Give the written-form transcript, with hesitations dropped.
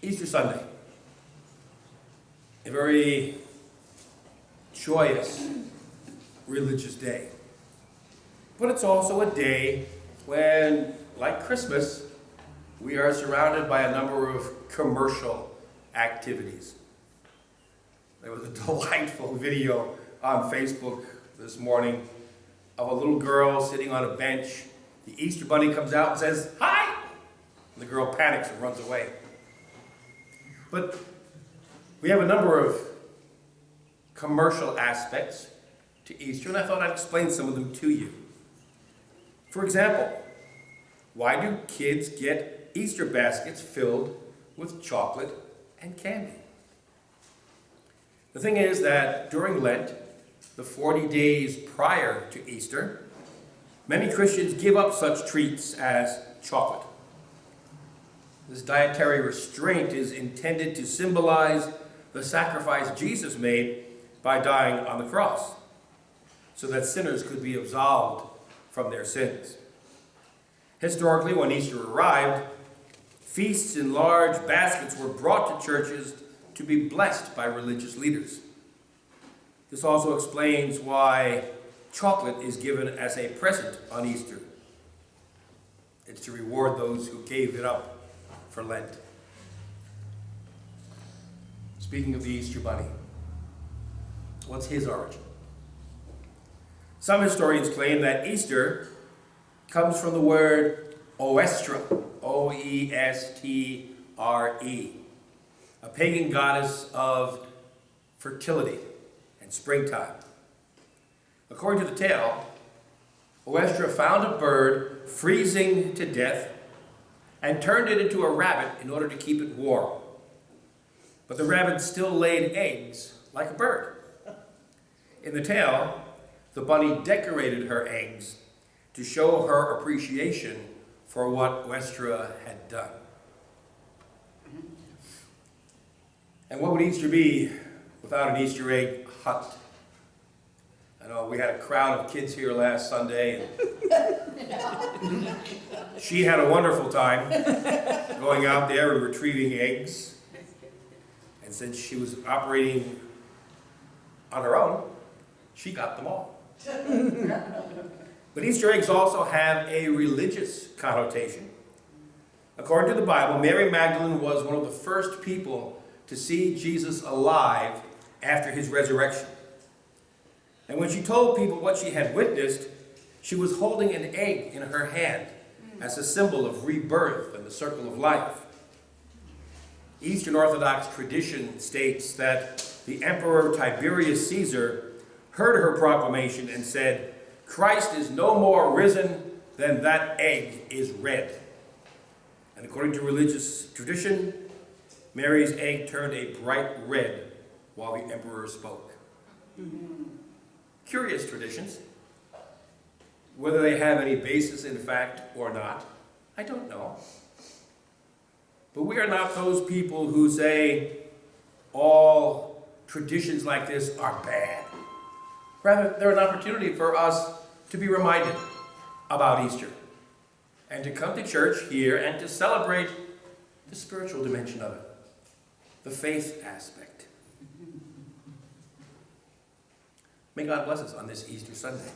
Easter Sunday, a very joyous religious day. But it's also a day when, like Christmas, we are surrounded by a number of commercial activities. There was a delightful video on Facebook this morning of a little girl sitting on a bench. The Easter bunny comes out and says, "Hi!" And the girl panics and runs away. But we have a number of commercial aspects to Easter, and I thought I'd explain some of them to you. For example, why do kids get Easter baskets filled with chocolate and candy? The thing is that during Lent, the 40 days prior to Easter, many Christians give up such treats as chocolate. This dietary restraint is intended to symbolize the sacrifice Jesus made by dying on the cross, so that sinners could be absolved from their sins. Historically, when Easter arrived, feasts in large baskets were brought to churches to be blessed by religious leaders. This also explains why chocolate is given as a present on Easter. It's to reward those who gave it up for Lent. Speaking of the Easter bunny, what's his origin? Some historians claim that Easter comes from the word oestre, O-E-S-T-R-E, a pagan goddess of fertility and springtime. According to the tale, Oestra found a bird freezing to death and turned it into a rabbit in order to keep it warm. But the rabbit still laid eggs like a bird. In the tale, the bunny decorated her eggs to show her appreciation for what Oestra had done. And what would Easter be without an Easter egg hunt? I know we had a crowd of kids here last Sunday, and she had a wonderful time going out there and retrieving eggs. And since she was operating on her own, she got them all. But Easter eggs also have a religious connotation. According to the Bible, Mary Magdalene was one of the first people to see Jesus alive after his resurrection. And when she told people what she had witnessed, she was holding an egg in her hand as a symbol of rebirth and the circle of life. Eastern Orthodox tradition states that the Emperor Tiberius Caesar heard her proclamation and said, "Christ is no more risen than that egg is red." And according to religious tradition, Mary's egg turned a bright red while the emperor spoke. Curious traditions. Whether they have any basis in fact or not, I don't know. But we are not those people who say all traditions like this are bad. Rather, they're an opportunity for us to be reminded about Easter and to come to church here and to celebrate the spiritual dimension of it, the faith aspect. May God bless us on this Easter Sunday.